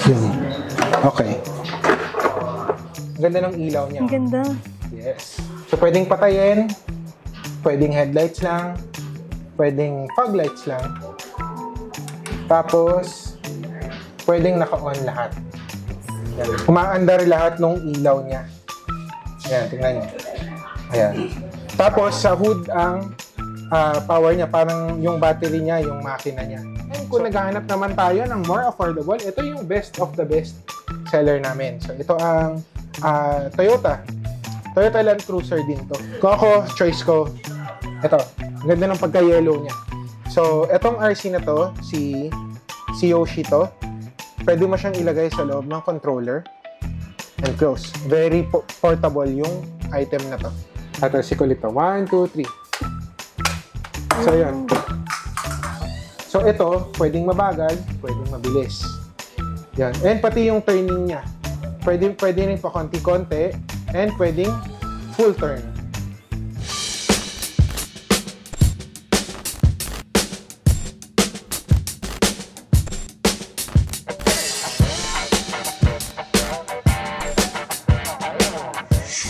Yun. Okay. Ang ganda ng ilaw niya. Ang ganda. Yes. So, pwedeng patayin, pwedeng headlights lang, pwedeng fog lights lang, tapos, pwedeng naka-on lahat. Yan. Umaandar lahat ng ilaw niya. Ayan, tingnan niyo. Ayan. Tapos, sa hood ang power niya, parang yung battery niya, yung makina niya. And kung naghahanap naman tayo ng more affordable, ito yung best of the best seller namin. So, ito ang Toyota Land Cruiser din to. Kung ako, choice ko, ito. Ang ganda ng pagka-yellow niya. So, itong RC na to, si Yoshi to, pwede mo siyang ilagay sa loob ng controller and close. Very portable yung item na to. Tatalsik ulit to. 1, 2, 3. So, yun. So, ito, pwedeng mabagal, pwedeng mabilis. Yan. And pati yung turning niya. Pwede rin pa konti-konti and pwedeng full turn.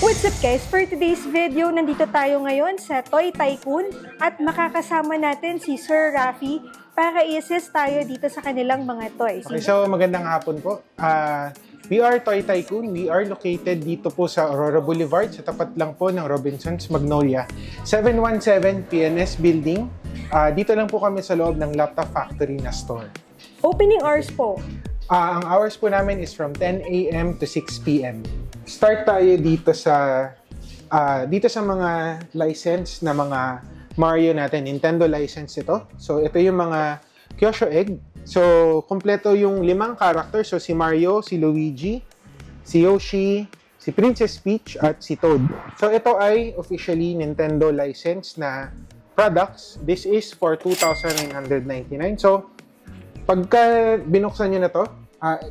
What's up guys? For today's video, nandito tayo ngayon sa Toy Tycoon at makakasama natin si Sir Rafi para i-assist tayo dito sa kanilang mga toys. Okay, so magandang hapon po. We are Toy Tycoon. We are located dito po sa Aurora Boulevard, sa tapat lang po ng Robinsons Magnolia. 717 PNS Building. Dito lang po kami sa loob ng Laptop Factory na store. Opening hours po? Ang hours po namin is from 10 a.m. to 6 p.m. Start tayo dito sa mga license na mga Mario natin. Nintendo license ito. So, ito yung mga Kyosho Egg. So, kompleto yung 5 characters. So, si Mario, si Luigi, si Yoshi, si Princess Peach, at si Toad. So, ito ay officially Nintendo license na products. This is for 2,999. So, pagka binuksan nyo na to,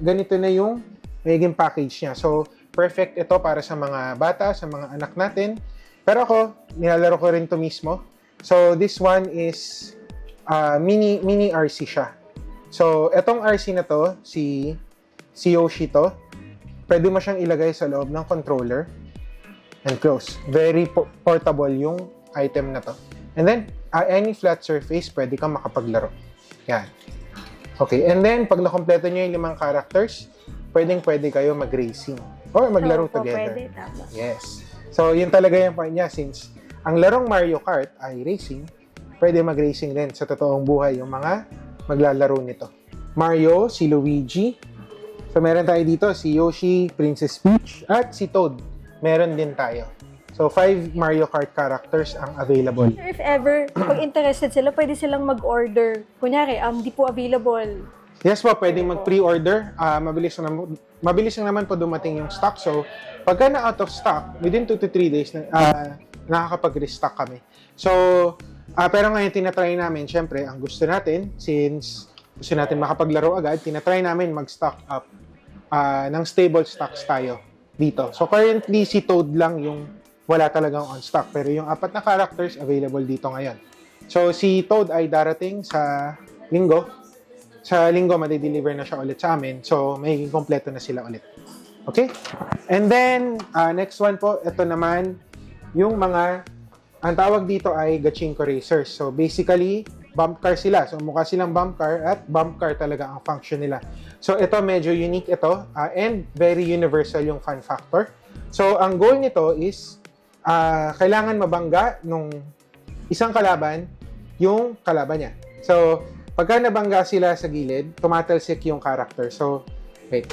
ganito na yung magiging package niya. So, perfect ito para sa mga bata, sa mga anak natin. Pero ako, nilalaro ko rin to mismo. So, this one is mini RC siya. So, etong RC na to, si Yoshi to, pwede mo siyang ilagay sa loob ng controller and close. Very portable yung item na to. And then, any flat surface, pwede kang makapaglaro. Yan. Okay, and then, pag nakompleto nyo yung 5 characters, pwede kayo mag-racing or maglaro together. Pwede, tama. Yes. So, yun talaga yung point niya. Since ang larong Mario Kart ay racing, pwede mag-racing din sa totoong buhay yung mga maglalaro nito. Mario, si Luigi. So, meron tayo dito si Yoshi, Princess Peach, at si Toad. Meron din tayo. So, 5 Mario Kart characters ang available. If ever, pag interested sila, pwede silang mag-order. Kunyari, di po available. Yes po, pwedeng mag-pre-order. Mabilis lang naman po dumating yung stock. So, pagka na out of stock, within 2 to 3 days, nakakapag-restock kami. So, pero ngayon tinatry namin, syempre, ang gusto natin, since gusto natin makapaglaro agad, tinatry namin mag-stock up ng stable stocks tayo dito. So, currently, si Toad lang yung wala talagang on stock. Pero yung 4 na characters, available dito ngayon. So, si Toad ay darating sa linggo. Sa linggo, madideliver na siya ulit sa amin. So, may kompleto na sila ulit. Okay? And then, next one po, ito naman, yung mga, ang tawag dito ay Gachinko Racers. So, basically, bump car sila. So, mukha silang bump car at bump car talaga ang function nila. So, ito, medyo unique ito and very universal yung fun factor. So, ang goal nito is, kailangan mabangga nung isang kalaban, yung kalaban niya. So, pagka nabangga sila sa gilid, tumatalsik yung character. So, wait.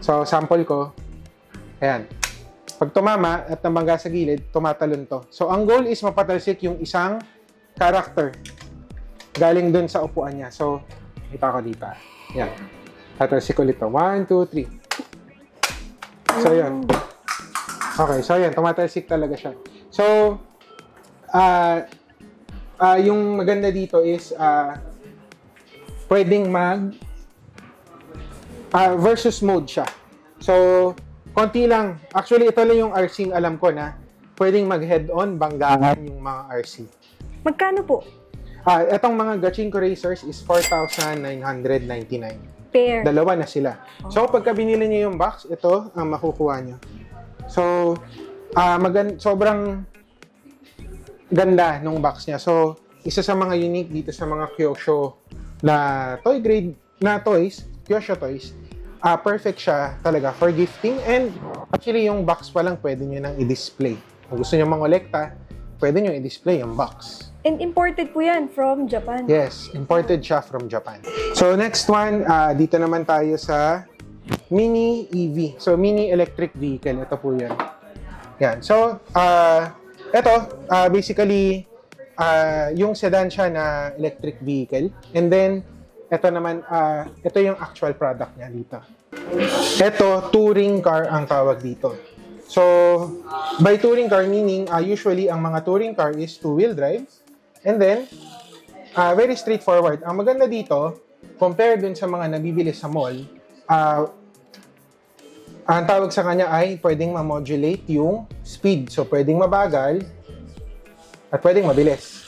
So, sample ko. Ayan. Pag tumama at nabangga sa gilid, tumatalon to. So, ang goal is mapatalsik yung isang character galing dun sa upuan niya. So, kita ko dito. Ayan. Tatalsik ulit to. 1, 2, 3. So, yun. Okay. So, ayan. Tumatalsik talaga siya. So, yung maganda dito is, pwedeng versus mode siya. So, konti lang. Actually, ito lang yung RC alam ko na pwedeng mag-head-on, banggaan yung mga RC. Magkano po? Itong mga Gachinko Racers is 4,999. Pair. Dalawa na sila. So, pagka binili niyo yung box, ito ang makukuha niyo. So, sobrang ganda nung box niya. So, isa sa mga unique dito sa mga Kyosho na toy grade na toys, Kyosho toys, perfect siya talaga for gifting. And actually, yung box pa lang pwede nyo nang i-display. Kung gusto nyo mangolekta, pwede nyo i-display yung box. And imported po yan from Japan. Yes, imported siya from Japan. So, next one, dito naman tayo sa Mini EV. So, Mini Electric Vehicle. Ito po yan. Yan. So, ito, basically, yung sedan siya na electric vehicle. And then, ito naman, ito yung actual product niya dito. Ito, touring car ang tawag dito. So, by touring car, meaning, usually, ang mga touring car is two-wheel drive. And then, very straightforward. Ang maganda dito, compare dun sa mga nabibili sa mall, ang tawag sa kanya ay pwedeng ma-modulate yung speed. So, pwedeng mabagal at pwedeng mabilis.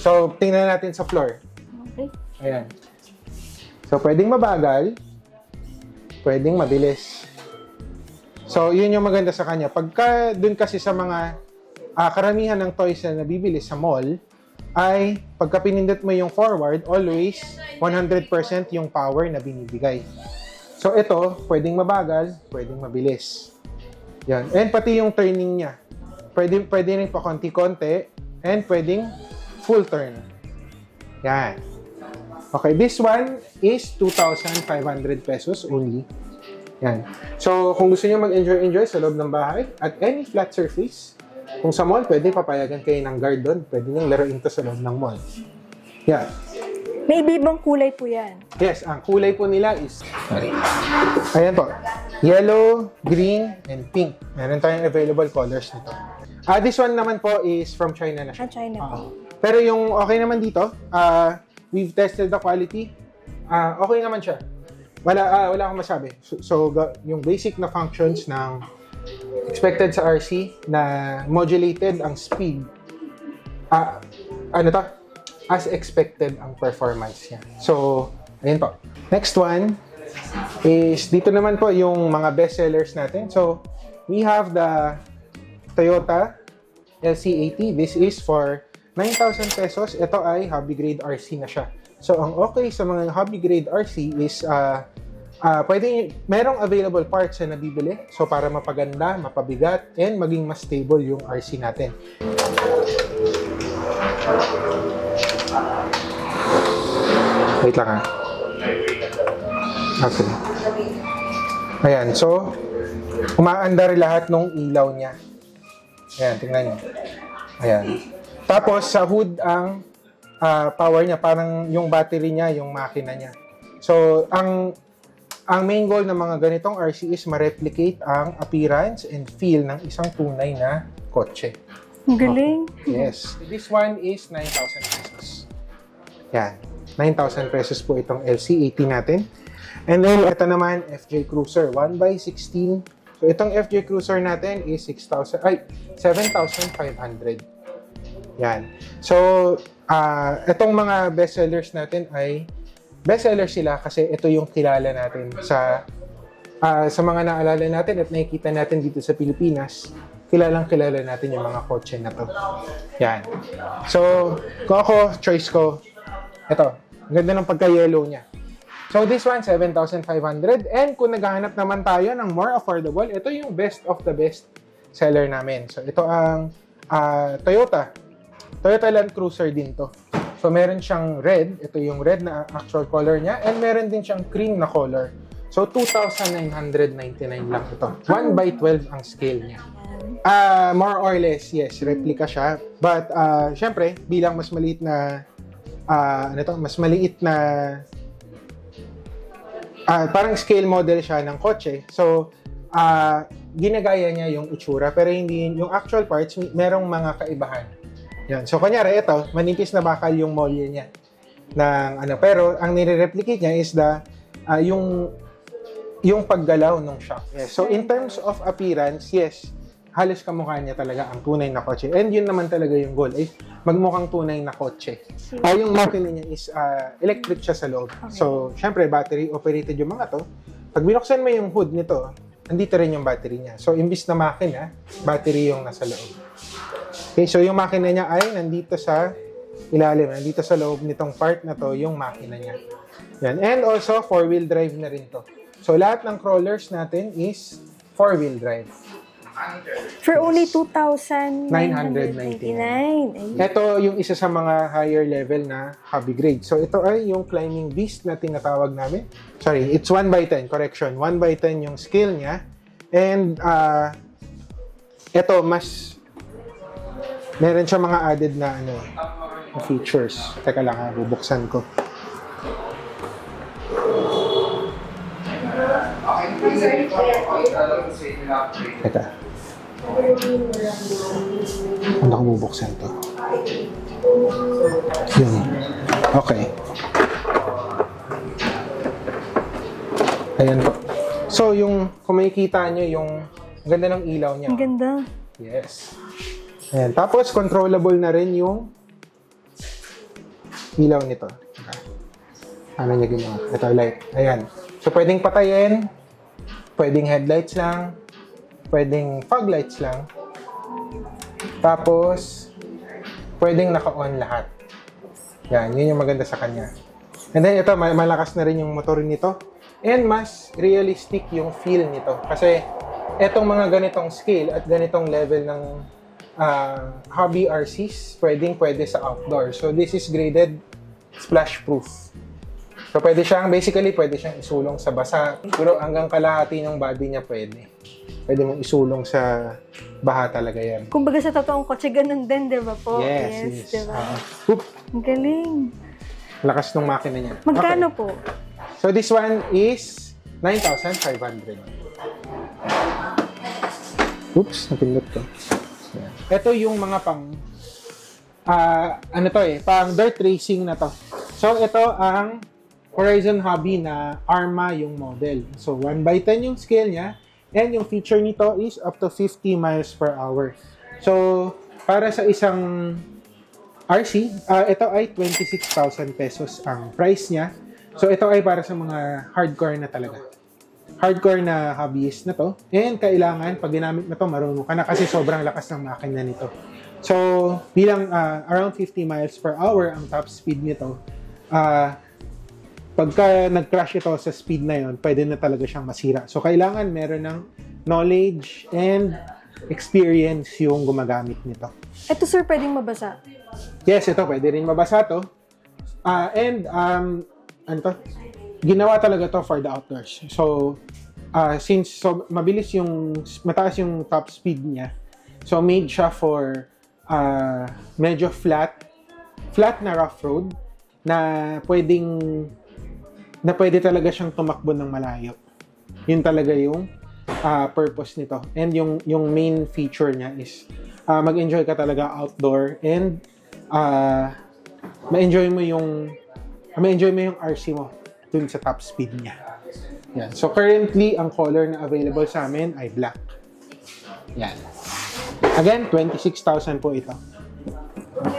So, tingnan natin sa floor. Okay. Ayan. So, pwedeng mabagal, pwedeng mabilis. So, yun yung maganda sa kanya. Pagka dun kasi sa mga karamihan ng toys na nabibili sa mall, ay pagka pinindot mo yung forward, always 100% yung power na binibigay. So, ito, pwedeng mabagal, pwedeng mabilis. Yan. And pati yung turning niya. Pwede rin pa konti-konti, and pwedeng full turn. Yan. Okay, this one is 2,500 pesos only. Yan. So, kung gusto niyo mag-enjoy sa loob ng bahay, at any flat surface, kung sa mall, pwede papayagan kayo ng guard doon. Pwede niyong laruin to sa loob ng mall. Yan. May ibang kulay po yan. Yes, ang kulay po nila is, ayan po, yellow, green, and pink. Meron tayong available colors nito. This one naman po is from China na siya. China po. Pero yung okay naman dito, we've tested the quality. Okay naman siya. Wala akong masabi. So, yung basic na functions ng expected sa RC na modulated ang speed, as expected ang performance niya. So, ayun po. Next one is, dito naman po yung mga best sellers natin. So, we have the Toyota LC80. This is for 9,000 pesos. Ito ay hobby grade RC na siya. So, ang okay sa mga hobby grade RC is, merong available parts na nabibili. So, para mapaganda, mapabigat, and maging mas stable yung RC natin. Wait lang ha. Okay. Ayan, so, umaandar lahat ng ilaw niya. Ayan, tingnan niyo. Ayan. Tapos, sa hood ang power niya, parang yung battery niya, yung makina niya. So, ang main goal ng mga ganitong RC is ma-replicate ang appearance and feel ng isang tunay na kotse. Galing. Okay. Yes. This one is 9,000 pesos. Yan. 9,000 pesos po itong LC80 natin. And then, ito naman, FJ Cruiser. 1x16. So, itong FJ Cruiser natin is 7,500. Yan. So, itong mga bestsellers natin ay bestseller sila kasi ito yung kilala natin sa mga naalala natin at nakikita natin dito sa Pilipinas. Kilala natin yung mga kotse na to. Yan. So, kung ako, choice ko, ito. Ang ganda ng pagka-yellow niya. So, this one, 7,500. And kung naghahanap naman tayo ng more affordable, ito yung best of the best seller namin. So, ito ang Toyota Land Cruiser din to. So, meron siyang red. Ito yung red na actual color niya. And meron din siyang cream na color. So, 2,999 lang ito. 1/12 ang scale niya. More or less, yes, replica siya. But, syempre, bilang mas maliit na, parang scale model siya ng kotse. So, ginagaya niya yung itsura. Pero hindi, yung actual parts, merong mga kaibahan. Yan. So, kunyari, ito, manipis na bakal yung molye niya. Pero, ang nire-replicate niya is yung paggalaw ng shock. Yes. So, in terms of appearance, yes, halos kamukha niya talaga ang tunay na kotse. And yun naman talaga yung goal, ay magmukhang tunay na kotse. Yung makina niya is electric siya sa loob. Okay. So, syempre, battery operated yung mga to. Pag binuksan mo yung hood nito, nandito rin yung battery niya. So, imbis na makina, battery yung nasa loob. Okay, so yung makina niya ay nandito sa ilalim, nandito sa loob nitong part na to, yung makina niya. Yan. And also, 4-wheel drive na rin to. So, lahat ng crawlers natin is 4-wheel drive. For only 2,999. 999. Ito yung isa sa mga higher level na hobby grade. So, ito ay yung climbing beast na tinatawag namin. Sorry, it's 1x10. Correction. 1x10 yung scale niya. And, ito, mas meron siya mga added na features. Teka lang, bubuksan ko. Teka. Ano ko bubuksan to? Yun. Okay. Ayan po. So, kung makikita nyo, yung ganda ng ilaw niya. Ang ganda. Yes. Ayan. Tapos, controllable na rin yung ilaw nito. Ano niya ginawa? Ito, light. Ayan. So, pwedeng patayin, pwedeng headlights lang, pwedeng fog lights lang, tapos, pwedeng naka-on lahat. Yan, yun yung maganda sa kanya. And then, ito, malakas na rin yung motor nito. And mas realistic yung feel nito. Kasi, etong mga ganitong scale at ganitong level ng hobby RCs, pwede sa outdoor. So, this is graded splash-proof. So, pwede siyang isulong sa basa. Pero hanggang kalahati ng body niya pwede. Pwede mong isulong sa baha talaga yan. Kumbaga sa totoong kotse, ganun din, di ba po? Yes. Diba? Oop! Ang galing. Lakas ng makina niya. Magkano po? So, this one is 9,500. Oops, napindot ko. Ito yung mga pang pang dirt racing na to. So, ito ang Horizon Hobby na Arma yung model. So, 1x10 yung scale niya. And yung feature nito is up to 50 miles per hour. So, para sa isang RC, ito ay 26,000 pesos ang price niya. So, ito ay para sa mga hardcore na talaga. Hardcore na hobbyist na to. And kailangan, pag ginamit mo to, marunong ka na kasi sobrang lakas ng makina nito. So, bilang around 50 miles per hour ang top speed nito, pagka nag-crash ito sa speed na yon, pwede na talaga siyang masira. So, kailangan meron ng knowledge and experience yung gumagamit nito. Ito sir, pwedeng mabasa? Yes, ito pwede rin mabasa to. Ginawa talaga to for the outdoors. So, since mataas yung top speed niya, so made siya for medyo flat na rough road na pwede talaga siyang tumakbo ng malayo. Yun talaga yung purpose nito. And yung main feature niya is mag-enjoy ka talaga outdoor and ma-enjoy mo yung RC mo dun sa top speed niya. Yan. So currently, ang color na available sa amin ay black. Yan. Again, 26,000 po ito.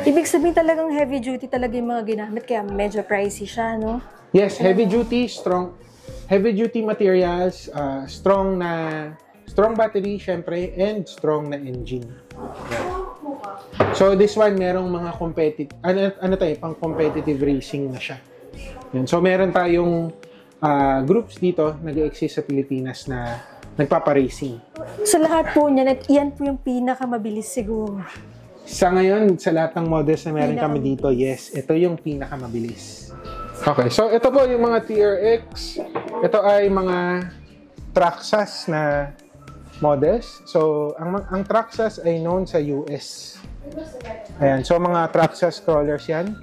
Ibig sabihin talagang heavy duty talaga yung mga ginamit, kaya medyo pricey siya, no? Yes, heavy duty, strong. Heavy duty materials, strong battery, syempre, and strong na engine. Yan. So this one, merong mga pang competitive racing na siya. Yan. So meron tayong groups dito nag-exist sa Pilipinas na nagpapa-racing. Sa lahat po niyan, at iyan po yung pinakamabilis siguro. Sa ngayon, sa lahat ng models na meron kami dito, yes, ito yung pinakamabilis. Okay, so ito po yung mga TRX. Ito ay mga Traxxas na models. So, ang Traxxas ay known sa US. Ayan, so mga Traxxas crawlers yan.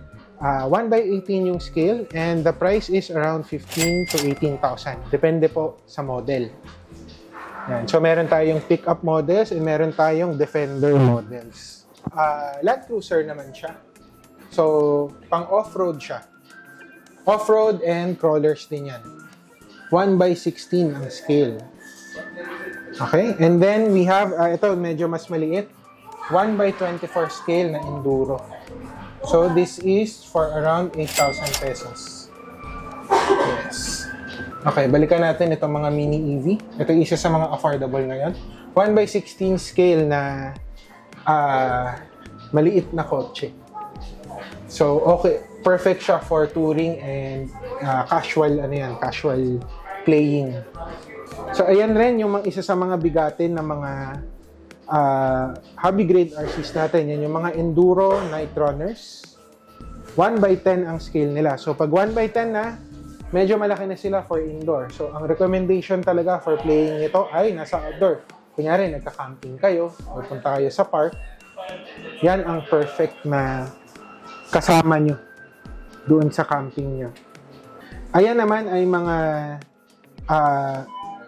1x18 yung scale and the price is around 15,000 to 18,000. Depende po sa model. Ayan, so meron tayong pickup models and meron tayong Defender models. Land Cruiser naman siya. So, pang off-road siya. Off-road and crawlers din yan. 1x16 ang scale. Okay, and then we have, ito medyo mas maliit, 1x24 scale na enduro. So this is for around 8,000 pesos. Yes. Okay, balikan natin itong mga mini EV. Ito isa sa mga affordable ngayon. 1x16 scale na maliit na kotse. So okay, perfect siya for touring and casual playing. So, ayan rin yung isa sa mga bigatin ng mga hobby grade RCs natin. Yan yung mga Enduro Night Runners. 1x10 ang scale nila. So, pag 1x10 na, medyo malaki na sila for indoor. So, ang recommendation talaga for playing ito ay nasa outdoor. Kunyari, nagka-camping kayo, o punta kayo sa park. Yan ang perfect na kasama nyo doon sa camping nyo. Ayan naman ay mga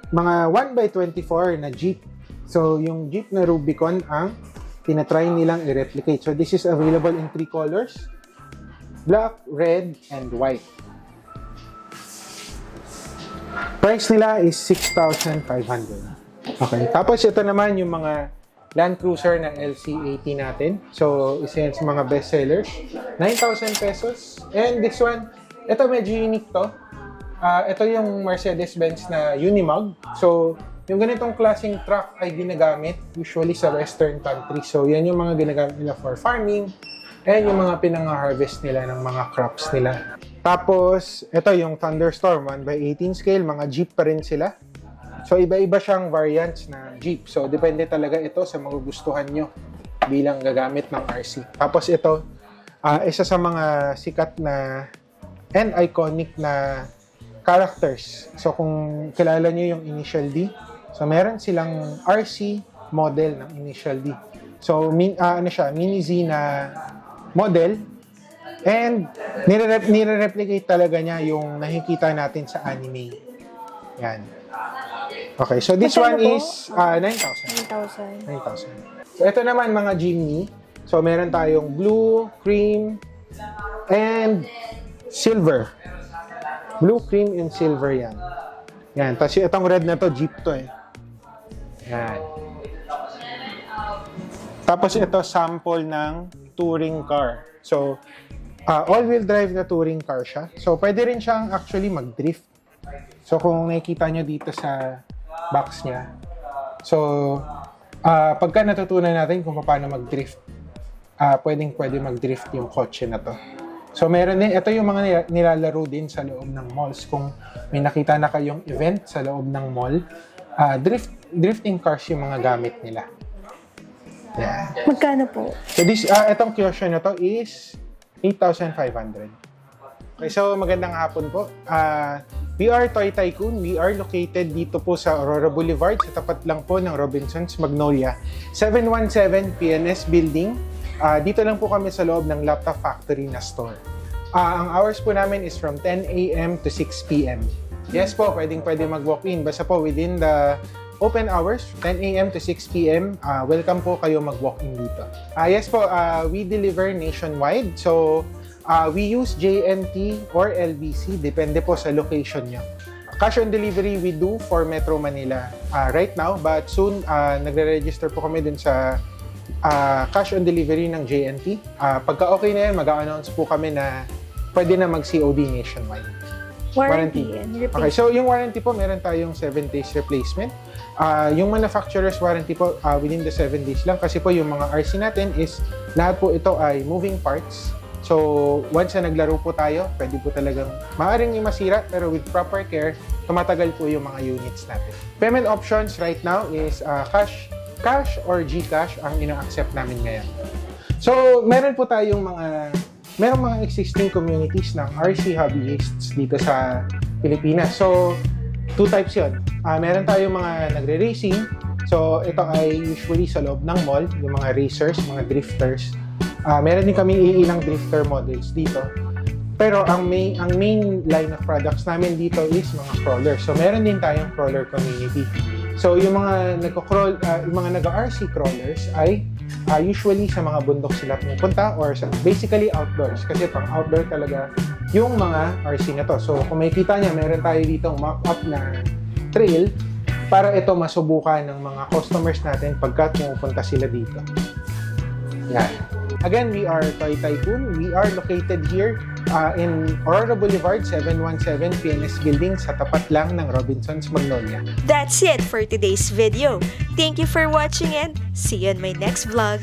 1x24 na Jeep. So, yung Jeep na Rubicon ang tinatry nilang i-replicate. So, this is available in 3 colors. Black, red, and white. Price nila is 6,500. Okay. Tapos, ito naman yung mga Land Cruiser na LC80 natin. So, isa yan sa mga best sellers. 9,000 pesos. And this one, ito medyo unique to. Ito yung Mercedes-Benz na Unimog. So, yung ganitong klaseng truck ay ginagamit usually sa western country. So, yan yung mga ginagamit nila for farming and yung mga pinang-harvest nila ng mga crops nila. Tapos, ito yung Thunderstorm 1x18 scale. Mga Jeep pa rin sila. So, iba-iba siyang variants na Jeep. So, depende talaga ito sa magugustuhan nyo bilang gagamit ng RC. Tapos ito, isa sa mga sikat na and iconic na characters. So, kung kilala nyo yung Initial D, so, meron silang RC model ng Initial D. So, Mini Z na model. And, nire-replicate talaga niya yung nakikita natin sa anime. Yan. Okay, so this one is 9,000. 9,000. So, ito naman mga Jimny. So, meron tayong blue, cream, and silver. Blue, cream, and silver yan. Yan. Tapos itong red na to, Jeep to eh. Yan. Tapos ito, sample ng touring car. So, all-wheel drive na touring car siya. So, pwede rin siyang actually mag-drift. So, kung nakikita nyo dito sa box niya. So, pagka natutunan natin kung paano mag-drift, pwede mag-drift yung kotse na to. So, meron din, ito yung mga nilalaro din sa loob ng malls. Kung may nakita na kayong event sa loob ng mall, drifting cars yung mga gamit nila. Yeah. Magkano po? So, itong Kyosho na to is 8,500. Okay, so magandang hapon po. We are Toy Tycoon. We are located dito po sa Aurora Boulevard, sa tapat lang po ng Robinsons Magnolia. 717 PNS Building. Dito lang po kami sa loob ng Laptop Factory na store. Ang hours po namin is from 10 a.m. to 6 p.m. Yes po, pwede mag-walk-in. Basta po within the open hours, 10 a.m. to 6 p.m., welcome po kayo mag-walk-in dito. Yes po, we deliver nationwide. So, we use JNT or LBC, depende po sa location nyo. Cash on delivery we do for Metro Manila right now, but soon nagre-register po kami dun sa cash on delivery ng JNT. Pagka okay na yan, mag-a-announce po kami na pwede na mag-COD nationwide. Warranty. Okay, so yung warranty po, meron tayong 7 days replacement. Yung manufacturer's warranty po, within the 7 days lang. Kasi po yung mga RC natin is, lahat po ito ay moving parts. So, once na naglaro po tayo, pwede po talagang maaaring may masira, pero with proper care, tumatagal po yung mga units natin. Payment options right now is cash or GCash ang ina-accept namin ngayon. So, meron mga existing communities ng RC hobbyists dito sa Pilipinas. So, 2 types yun. Meron tayong mga nagre-racing. So, ito ay usually sa loob ng mall, yung mga racers, mga drifters. Meron din kami ilang drifter models dito. Pero ang main line of products namin dito is mga crawlers. So, meron din tayong crawler community. So, yung mga nag-RC crawlers ay usually sa mga bundok sila pumupunta or basically outdoors. Kasi pang outdoor talaga yung mga RC na to. So, kung makikita niya, meron tayo dito mock-up na trail. para ito masubukan ng mga customers natin pagka pumupunta sila dito. Yan. Again, we are Toy Tycoon. We are located here in Aurora Boulevard, 717 PNS Building sa tapat lang ng Robinsons Magnolia. That's it for today's video. Thank you for watching and see you in my next vlog.